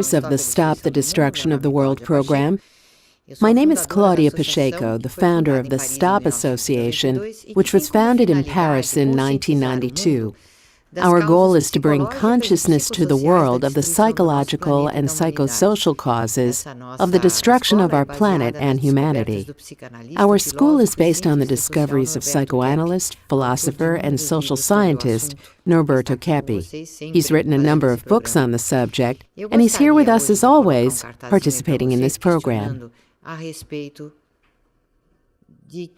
listeners of the Stop the Destruction of the World program. My name is Claudia Pacheco, the founder of the STOP Association, which was founded in Paris in 1992. Our goal is to bring consciousness to the world of the psychological and psychosocial causes of the destruction of our planet and humanity. Our school is based on the discoveries of psychoanalyst, philosopher, and social scientist Norberto Keppe. He's written a number of books on the subject, and he's here with us as always, participating in this program.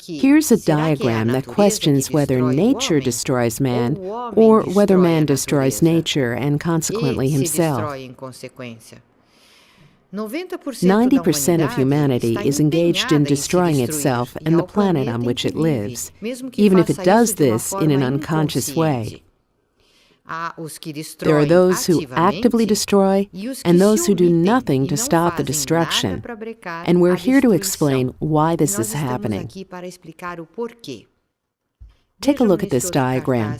Here's a diagram that questions whether nature destroys man or whether man destroys nature and consequently himself. 90% of humanity is engaged in destroying itself and the planet on which it lives, even if it does this in an unconscious way. There are those who actively destroy and those who do nothing to stop the destruction, and we're here to explain why this is happening. Take a look at this diagram.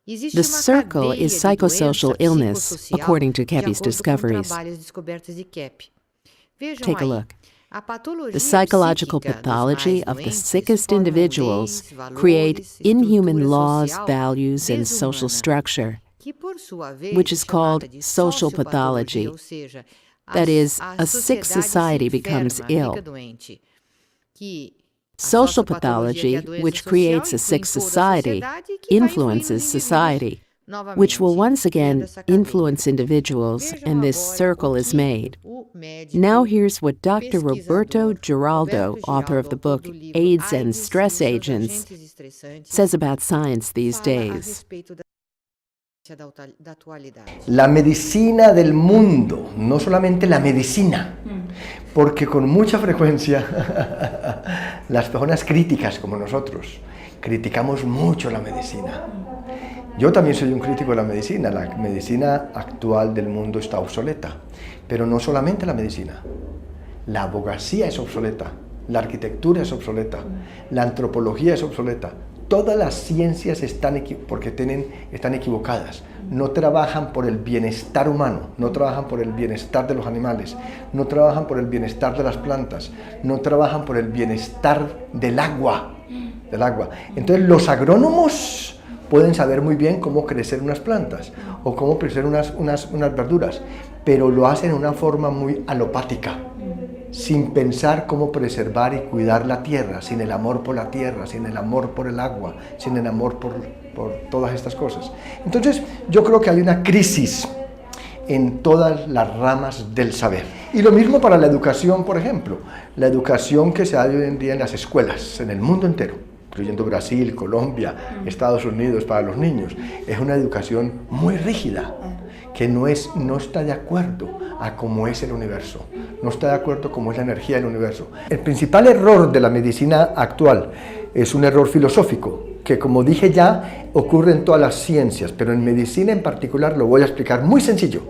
The circle is psychosocial illness, according to Keppe's discoveries. Take a look. The psychological pathology of the sickest individuals create inhuman laws, values, and social structure, which is called social pathology. That is, a sick society becomes ill. Social pathology, which creates a sick society, influences society, which will once again influence individuals, and this circle is made. Now here's what Dr. Roberto Giraldo, author of the book AIDS and Stress Agents, says about science these days. La medicina del mundo, no solamente la medicina, porque con mucha frecuencia las personas críticas como nosotros criticamos mucho la medicina. Yo también soy un crítico de la medicina actual del mundo está obsoleta, pero no solamente la medicina, la abogacía es obsoleta, la arquitectura es obsoleta, la antropología es obsoleta, todas las ciencias están equivocadas, no trabajan por el bienestar humano, no trabajan por el bienestar de los animales, no trabajan por el bienestar de las plantas, no trabajan por el bienestar del agua. Entonces los agrónomos pueden saber muy bien cómo crecer unas plantas o cómo crecer unas verduras, pero lo hacen de una forma muy alopática, sin pensar cómo preservar y cuidar la tierra, sin el amor por la tierra, sin el amor por el agua, sin el amor por todas estas cosas. Entonces yo creo que hay una crisis en todas las ramas del saber. Y lo mismo para la educación, por ejemplo, la educación que se da hoy en día en las escuelas, en el mundo entero, incluyendo Brasil, Colombia, Estados Unidos, para los niños, es una educación muy rígida, que no está de acuerdo a cómo es el universo, no está de acuerdo a cómo es la energía del universo. El principal error de la medicina actual es un error filosófico, que como dije ya, ocurre en todas las ciencias, pero en medicina en particular lo voy a explicar muy sencillo.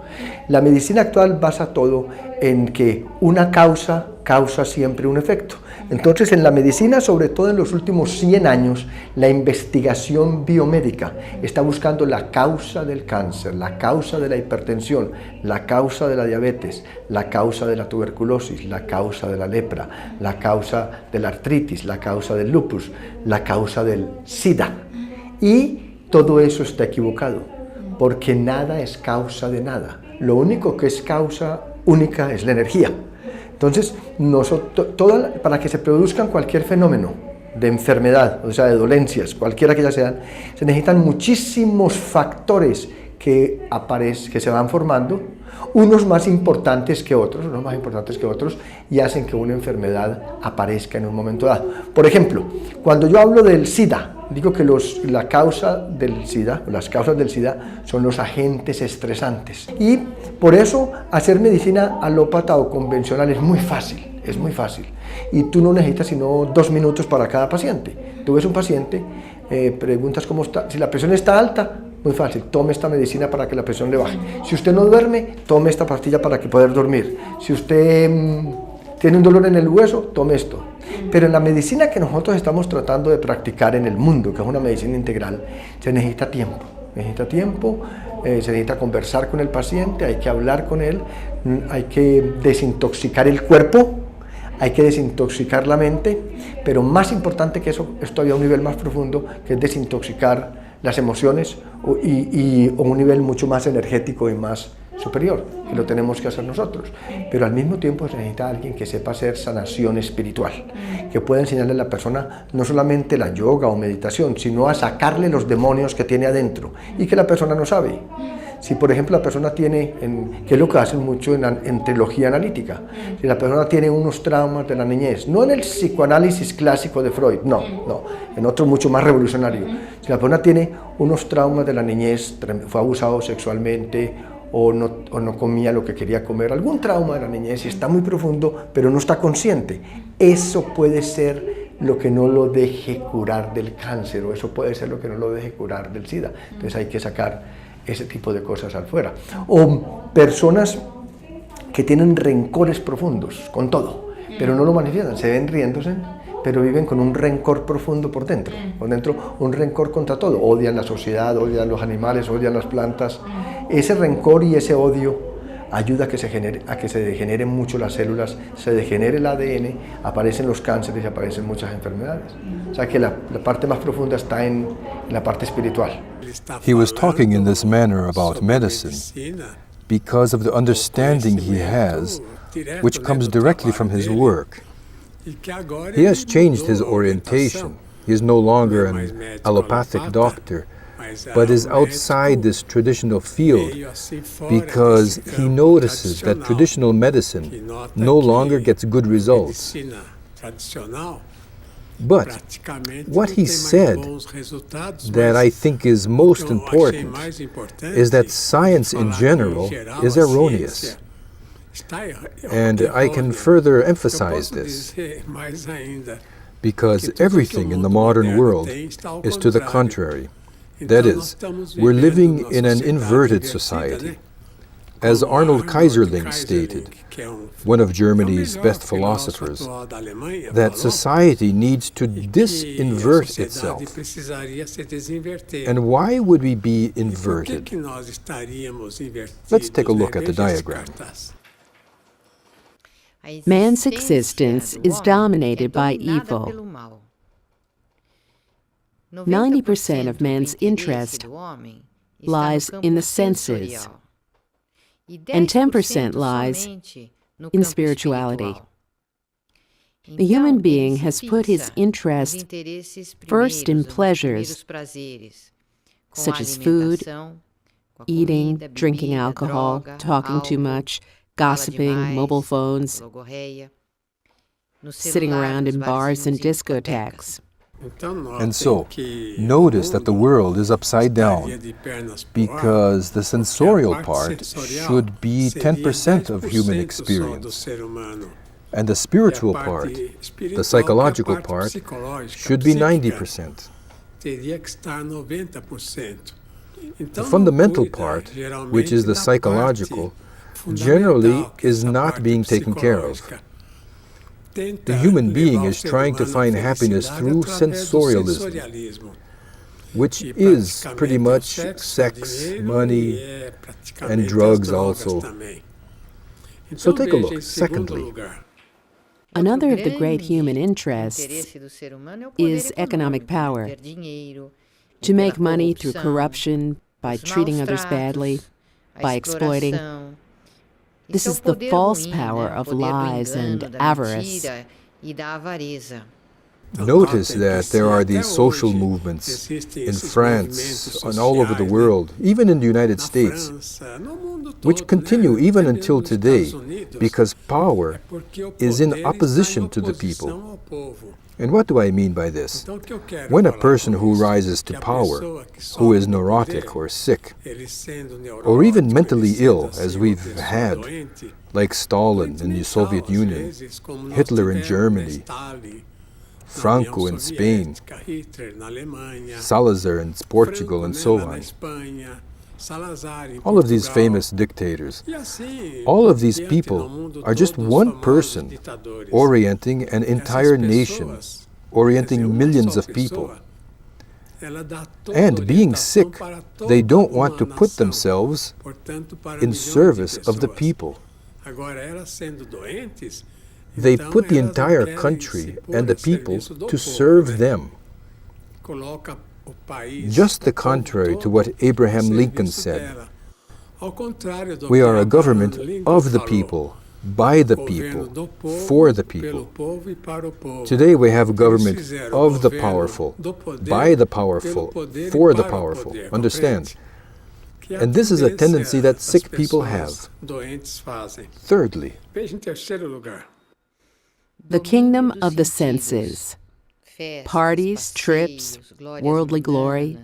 La medicina actual basa todo en que una causa causa siempre un efecto. Entonces, en la medicina, sobre todo en los últimos 100 años, la investigación biomédica está buscando la causa del cáncer, la causa de la hipertensión, la causa de la diabetes, la causa de la tuberculosis, la causa de la lepra, la causa de la artritis, la causa del lupus, la causa del SIDA. Y todo eso está equivocado, porque nada es causa de nada. Lo único que es causa única es la energía. Entonces, para que se produzcan cualquier fenómeno de enfermedad, o sea, de dolencias, cualquiera que ellas sean, se necesitan muchísimos factores que se van formando, unos más importantes que otros, y hacen que una enfermedad aparezca en un momento dado. Por ejemplo, cuando yo hablo del SIDA, digo que las causas del SIDA son los agentes estresantes. Y por eso hacer medicina alópata o convencional es muy fácil. Y tú no necesitas sino 2 minutos para cada paciente. Tú ves un paciente, preguntas cómo está, si la presión está alta, muy fácil, tome esta medicina para que la presión le baje. Si usted no duerme, tome esta pastilla para que pueda dormir. Si usted tiene un dolor en el hueso, tome esto. Pero en la medicina que nosotros estamos tratando de practicar en el mundo, que es una medicina integral, se necesita tiempo. se necesita conversar con el paciente, hay que hablar con él, hay que desintoxicar el cuerpo, hay que desintoxicar la mente, pero más importante que eso es todavía un nivel más profundo, que es desintoxicar las emociones y un nivel mucho más energético y más superior, que lo tenemos que hacer nosotros. Pero al mismo tiempo se necesita alguien que sepa hacer sanación espiritual, que pueda enseñarle a la persona no solamente la yoga o meditación, sino a sacarle los demonios que tiene adentro y que la persona no sabe. Si por ejemplo la persona tiene, que es lo que hacen mucho en trilogía analítica, si la persona tiene unos traumas de la niñez, no en el psicoanálisis clásico de Freud, no, en otro mucho más revolucionario, si la persona tiene unos traumas de la niñez, fue abusado sexualmente o no comía lo que quería comer, algún trauma de la niñez y está muy profundo, pero no está consciente, eso puede ser lo que no lo deje curar del cáncer, o eso puede ser lo que no lo deje curar del SIDA. Entonces hay que sacar ese tipo de cosas afuera. O personas que tienen rencores profundos con todo, pero no lo manifiestan, se ven riéndose, pero viven con un rencor profundo por dentro un rencor contra todo, odian la sociedad, odian los animales, odian las plantas. Ese rencor y ese odio ayuda a que se degeneren mucho las células, se degenere el ADN, aparecen los cánceres y aparecen muchas enfermedades. O sea que la parte más profunda está en la parte espiritual. He was talking in this manner about medicine because of the understanding he has, which comes directly from his work. He has changed his orientation. He is no longer an allopathic doctor, but is outside this traditional field because he notices that traditional medicine no longer gets good results. But what he said that I think is most important is that science in general is erroneous. And I can further emphasize this, because everything in the modern world is to the contrary. That is, we're living in an inverted society. As Arnold Kaiserling stated, one of Germany's best philosophers, that society needs to disinvert itself. And why would we be inverted? Let's take a look at the diagram. Man's existence is dominated by evil. 90% of man's interest lies in the senses, and 10% lies in spirituality. The human being has put his interest first in pleasures, such as food, eating, drinking alcohol, talking too much, gossiping, mobile phones, sitting around in bars and discotheques. And so, notice that the world is upside down, because the sensorial part should be 10% of human experience, and the spiritual part, the psychological part, should be 90%. The fundamental part, which is the psychological, generally is not being taken care of. The human being is trying to find happiness through sensorialism, which is pretty much sex, money, and drugs also. So take a look. Secondly, another of the great human interests is economic power. To make money through corruption, by treating others badly, by exploiting. This is the false power of lies and avarice. Notice that there are these social movements in France and all over the world, even in the United States, which continue even until today, because power is in opposition to the people. And what do I mean by this? When a person who rises to power, who is neurotic or sick, or even mentally ill, as we've had, like Stalin in the Soviet Union, Hitler in Germany, Franco in Spain, Salazar in Portugal, and so on. All of these famous dictators, all of these people are just one person orienting an entire nation, orienting millions of people. And being sick, they don't want to put themselves in service of the people. They put the entire country and the people to serve them. Just the contrary to what Abraham Lincoln said. We are a government of the people, by the people, for the people. Today we have a government of the powerful, by the powerful, for the powerful. Understand? And this is a tendency that sick people have. Thirdly, The kingdom of the senses. Parties, trips, worldly glory,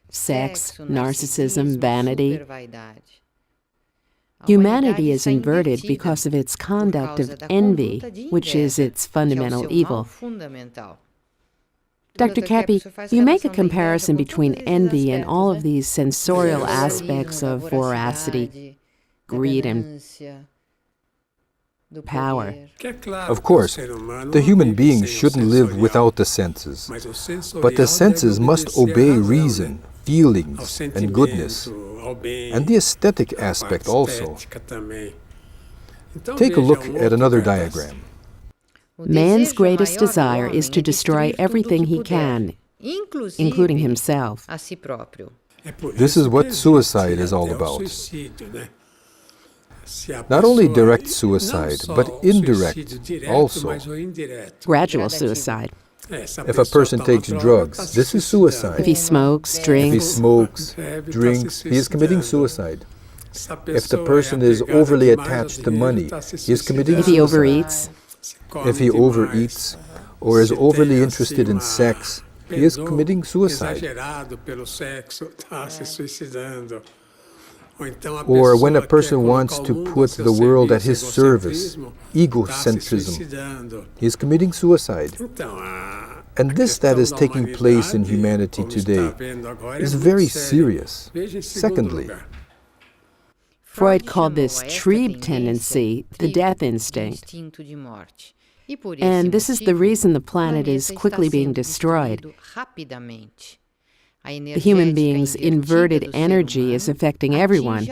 sex, narcissism, vanity. Humanity is inverted because of its conduct of envy, which is its fundamental evil. Dr. Kappy, you make a comparison between envy and all of these sensorial aspects of voracity, greed, and power. of course, the human being shouldn't live without the senses, but the senses must obey reason, feelings, and goodness, and the aesthetic aspect also. Take a look at another diagram. Man's greatest desire is to destroy everything he can, including himself. This is what suicide is all about. Not only direct suicide, but indirect also. Gradual suicide. If a person takes drugs, this is suicide. If he smokes, If he drinks, smokes, drinks, he is committing suicide. If the person is overly attached to money, he is committing if he suicide. overeats, If he overeats or is overly interested in sex, he is committing suicide. Or when a person wants to put the world at his service, egocentrism, he is committing suicide. And this that is taking place in humanity today is very serious. Secondly, Freud called this Trieb tendency the death instinct. And this is the reason the planet is quickly being destroyed. The human being's inverted energy is affecting everyone,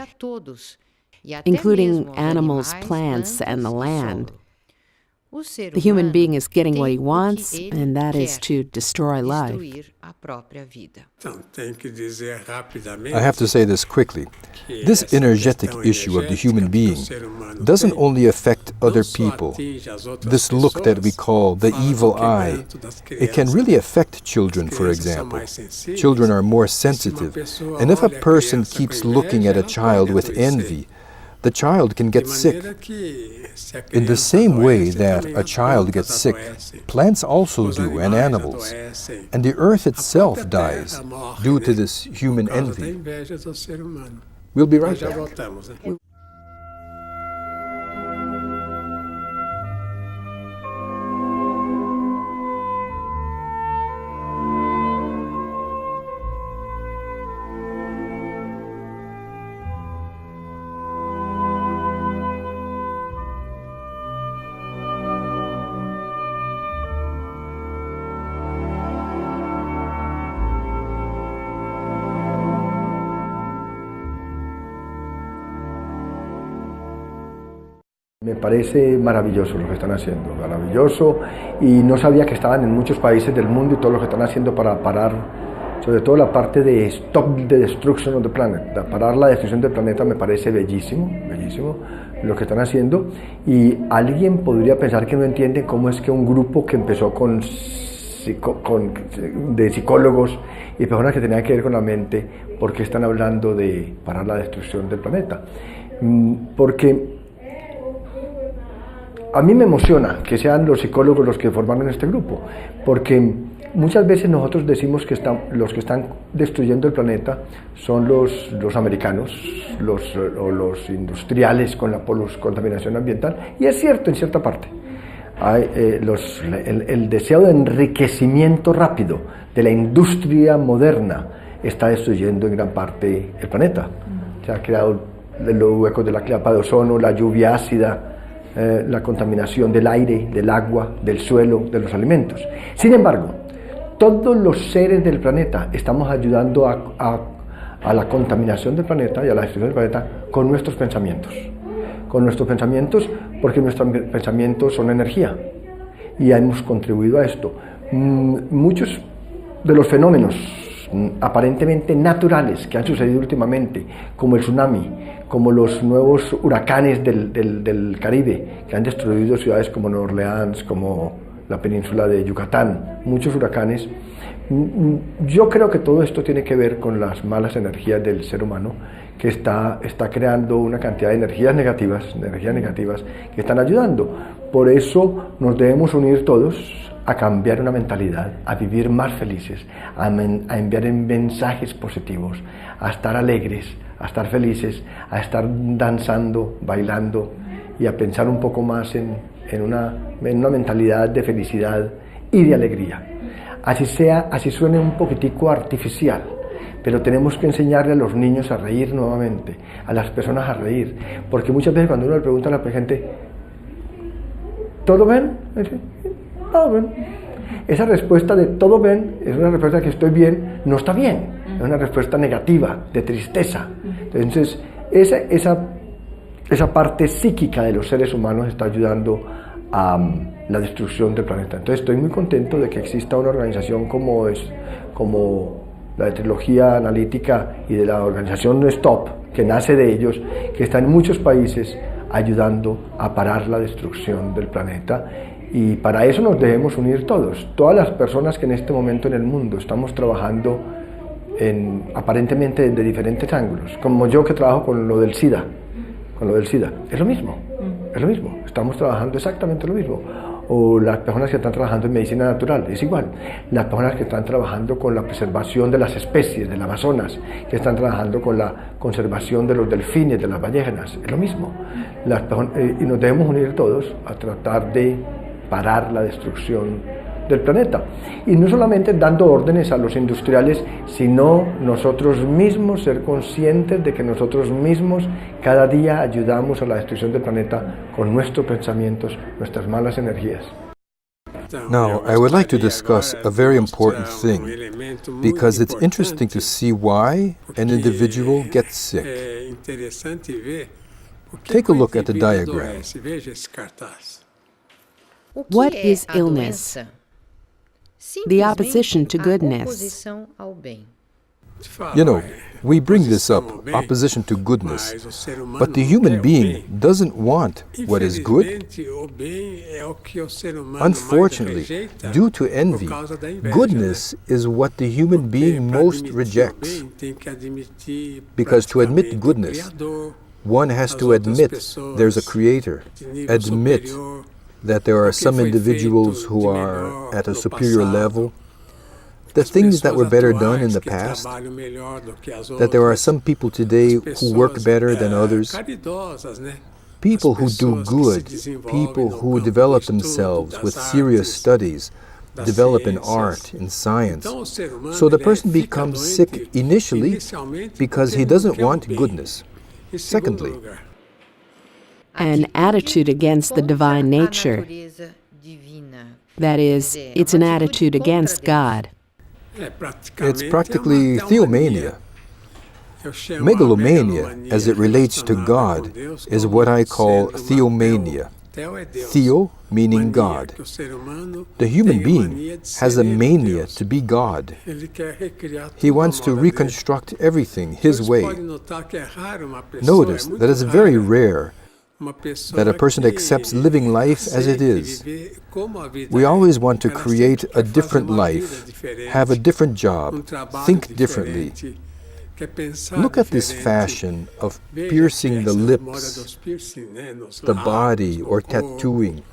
including animals, plants, and the land. The human being is getting what he wants, and that is to destroy life. I have to say this quickly. This energetic issue of the human being doesn't only affect other people. This look that we call the evil eye, it can really affect children, for example. Children are more sensitive, and if a person keeps looking at a child with envy, the child can get sick. In the same way that a child gets sick, plants also do, and animals. And the earth itself dies due to this human envy. We'll be right back. Me parece maravilloso lo que están haciendo, maravilloso, y no sabía que estaban en muchos países del mundo y todo lo que están haciendo para parar, sobre todo la parte de Stop the Destruction of the Planet, parar la destrucción del planeta me parece bellísimo, bellísimo lo que están haciendo, y alguien podría pensar que no entienden cómo es que un grupo que empezó de psicólogos y personas que tenían que ver con la mente, ¿por qué están hablando de parar la destrucción del planeta? Porque a mí me emociona que sean los psicólogos los que formaron este grupo, porque muchas veces nosotros decimos que los que están destruyendo el planeta son los americanos, los industriales con la contaminación ambiental, y es cierto en cierta parte. Hay, el deseo de enriquecimiento rápido de la industria moderna está destruyendo en gran parte el planeta. Se ha creado los huecos de la capa de ozono, la lluvia ácida, la contaminación del aire, del agua, del suelo, de los alimentos. Sin embargo, todos los seres del planeta estamos ayudando a la contaminación del planeta y a la destrucción del planeta con nuestros pensamientos. Con nuestros pensamientos, porque nuestros pensamientos son energía y hemos contribuido a esto. Muchos de los fenómenos aparentemente naturales que han sucedido últimamente, como el tsunami, como los nuevos huracanes del Caribe, que han destruido ciudades como Nueva Orleans, como la península de Yucatán, muchos huracanes. Yo creo que todo esto tiene que ver con las malas energías del ser humano, que está creando una cantidad de energías negativas que están ayudando. Por eso nos debemos unir todos a cambiar una mentalidad, a vivir más felices, a enviar mensajes positivos, a estar alegres, a estar felices, a estar danzando, bailando y a pensar un poco más en una mentalidad de felicidad y de alegría. Así suene un poquitico artificial, pero tenemos que enseñarle a los niños a reír nuevamente, a las personas a reír, porque muchas veces cuando uno le pregunta a la gente, ¿todo bien? Todo bien. Esa respuesta de todo bien es una respuesta que estoy bien, no está bien, es una respuesta negativa, de tristeza. Entonces, esa parte psíquica de los seres humanos está ayudando a la destrucción del planeta. Entonces estoy muy contento de que exista una organización como la de Trilogía Analítica y de la organización STOP, que nace de ellos, que está en muchos países ayudando a parar la destrucción del planeta. Y para eso nos debemos unir todos, todas las personas que en este momento en el mundo estamos trabajando aparentemente de diferentes ángulos, como yo que trabajo con lo del SIDA, es lo mismo, estamos trabajando exactamente lo mismo. O las personas que están trabajando en medicina natural, es igual. Las personas que están trabajando con la preservación de las especies del Amazonas, que están trabajando con la conservación de los delfines, de las ballenas, es lo mismo. Y nos debemos unir todos a tratar de parar la destrucción del planeta. Y no solamente dando órdenes a los industriales, sino nosotros mismos ser conscientes de que nosotros mismos cada día ayudamos a la destrucción del planeta con nuestros pensamientos, nuestras malas energías. Now, I would like to discuss a very important thing, because it's interesting to see why an individual gets sick. Take a look at the diagram. What is illness? The opposition to goodness. You know, we bring this up, opposition to goodness, but the human being doesn't want what is good. Unfortunately, due to envy, goodness is what the human being most rejects. Because to admit goodness, one has to admit there's a creator, admit that there are some individuals who are at a superior level, the things that were better done in the past, that there are some people today who work better than others, people who do good, people who develop themselves with serious studies, develop in art, in science. So the person becomes sick initially because he doesn't want goodness. Secondly, an attitude against the divine nature. That is, it's an attitude against God. It's practically theomania. Megalomania, as it relates to God, is what I call theomania. Theo meaning God. The human being has a mania to be God. He wants to reconstruct everything his way. Notice that it's very rare that a person accepts living life as it is. We always want to create a different life, have a different job, think differently. Look at this fashion of piercing the lips, the body, or tattooing.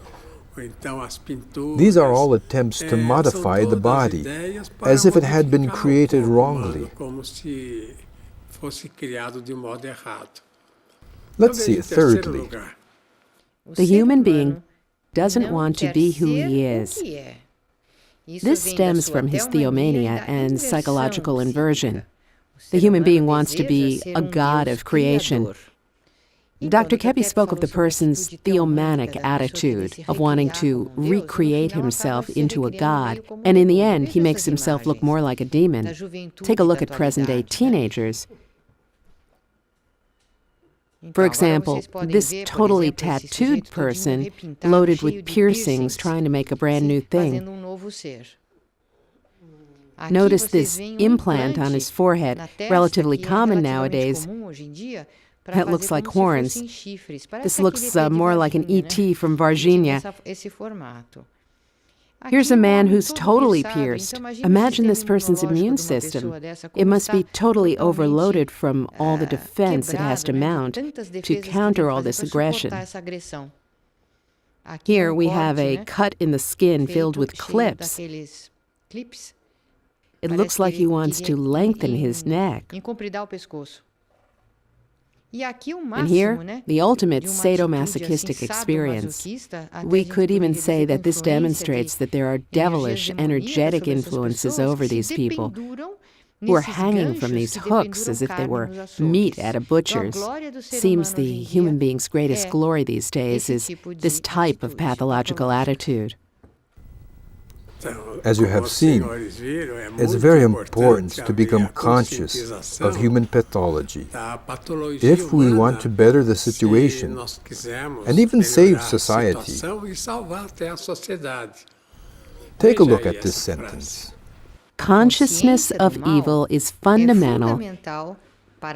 These are all attempts to modify the body, as if it had been created wrongly. Let's see, thirdly, the human being doesn't want to be who he is. This stems from his theomania and psychological inversion. The human being wants to be a god of creation. Dr. Kepi spoke of the person's theomanic attitude of wanting to recreate himself into a god, and in the end, he makes himself look more like a demon. Take a look at present-day teenagers. For example, this totally tattooed person, loaded with piercings, trying to make a brand new thing. Notice this implant on his forehead, relatively common nowadays. That looks like horns. This looks more like an E.T. from Varginha. Here's a man who's totally pierced. Imagine this person's immune system. It must be totally overloaded from all the defense it has to mount to counter all this aggression. Here we have a cut in the skin filled with clips. It looks like he wants to lengthen his neck. And here, the ultimate sadomasochistic experience. We could even say that this demonstrates that there are devilish, energetic influences over these people who are hanging from these hooks as if they were meat at a butcher's. Seems the human being's greatest glory these days is this type of pathological attitude. As you have seen, it's very important to become conscious of human pathology if we want to better the situation and even save society. Take a look at this sentence. Consciousness of evil is fundamental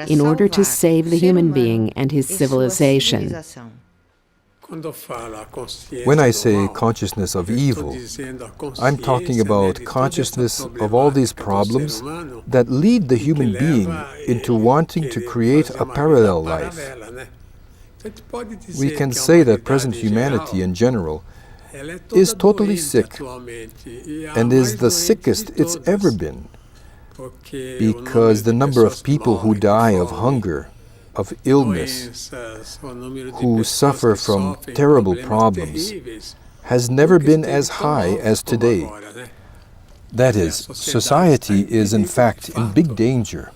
in order to save the human being and his civilization. When I say consciousness of evil, I'm talking about consciousness of all these problems that lead the human being into wanting to create a parallel life. We can say that present humanity in general is totally sick and is the sickest it's ever been, because the number of people who die of hunger, of illness, who suffer from terrible problems, has never been as high as today. That is, society is in fact in big danger,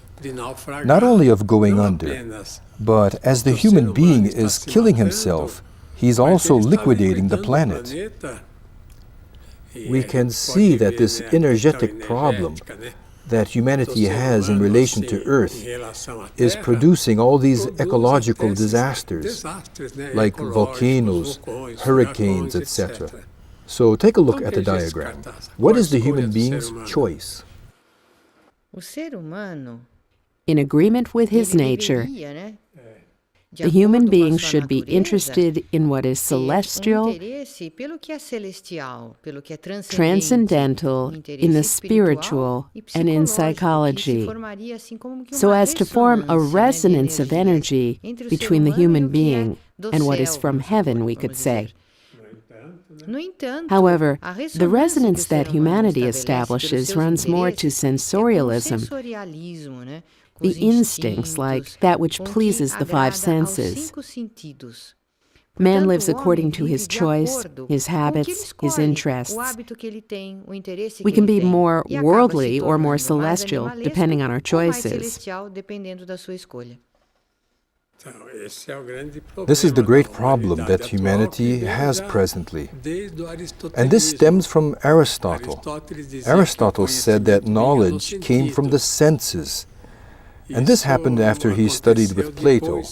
not only of going under, but as the human being is killing himself, he's also liquidating the planet. We can see that this energetic problem that humanity has in relation to Earth is producing all these ecological disasters, like volcanoes, hurricanes, etc. So take a look at the diagram. What is the human being's choice? In agreement with his nature, the human being should be interested in what is celestial, transcendental, in the spiritual, and in psychology, so as to form a resonance of energy between the human being and what is from heaven, we could say. However, the resonance that humanity establishes runs more to sensorialism, the instincts, like that which pleases the five senses. Man lives according to his choice, his habits, his interests. We can be more worldly or more celestial, depending on our choices. This is the great problem that humanity has presently. And this stems from Aristotle. Aristotle said that knowledge came from the senses. And this happened after he studied with Plato.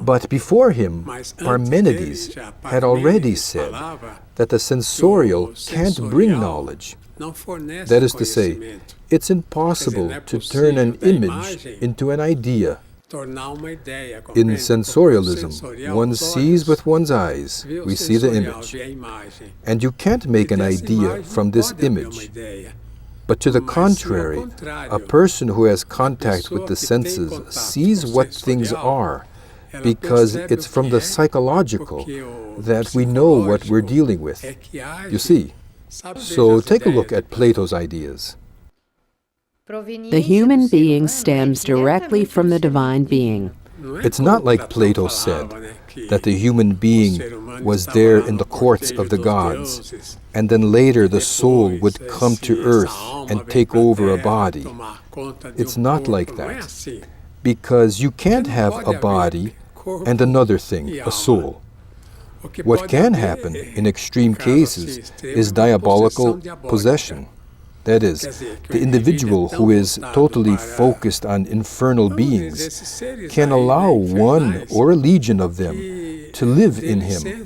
But before him, Parmenides had already said that the sensorial can't bring knowledge. That is to say, it's impossible to turn an image into an idea. In sensorialism, one sees with one's eyes, we see the image. And you can't make an idea from this image. But to the contrary, a person who has contact with the senses sees what things are, because it's from the psychological that we know what we're dealing with. You see? So take a look at Plato's ideas. The human being stems directly from the divine being. It's not like Plato said, that the human being was there in the courts of the gods, and then later the soul would come to earth and take over a body. It's not like that, because you can't have a body and another thing, a soul. What can happen in extreme cases is diabolical possession. That is, the individual who is totally focused on infernal beings can allow one or a legion of them to live in him.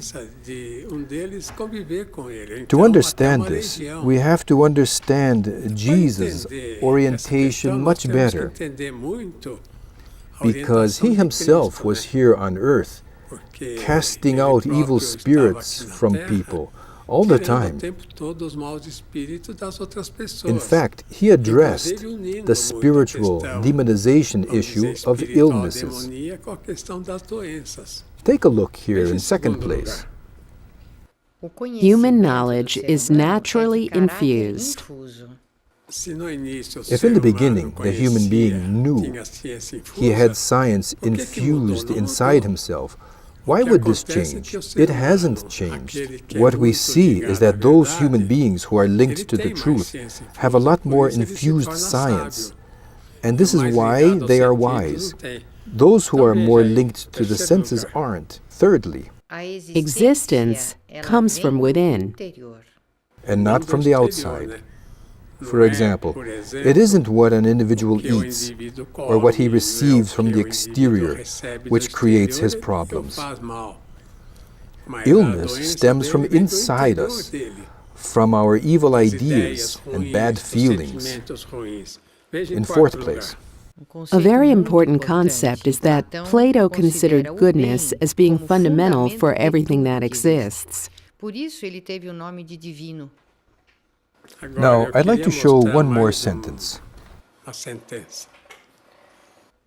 To understand this, we have to understand Jesus' orientation much better, because he himself was here on earth, casting out evil spirits from people all the time. In fact, he addressed the spiritual demonization issue of illnesses. Take a look here in second place. Human knowledge is naturally infused. If in the beginning the human being knew he had science infused inside himself, why would this change? It hasn't changed. What we see is that those human beings who are linked to the truth have a lot more infused science, and this is why they are wise. Those who are more linked to the senses aren't. Thirdly, Existence comes from within. and not from the outside. For example, it isn't what an individual eats or what he receives from the exterior which creates his problems. Illness stems from inside us, from our evil ideas and bad feelings. In fourth place, A very important concept is that Plato considered goodness as being fundamental for everything that exists. now I'd like to show one more sentence.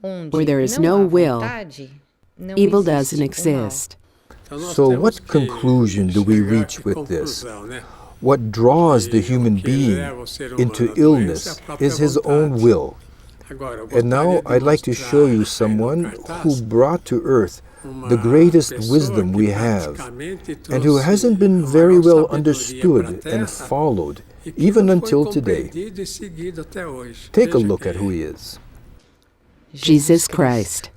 Where there is no will, evil doesn't exist. So what conclusion do we reach with this? What draws the human being into illness is his own will. And now I'd like to show you someone who brought to earth the greatest wisdom we have, and who hasn't been very well understood and followed, even until today. Take a look at who he is. Jesus Christ.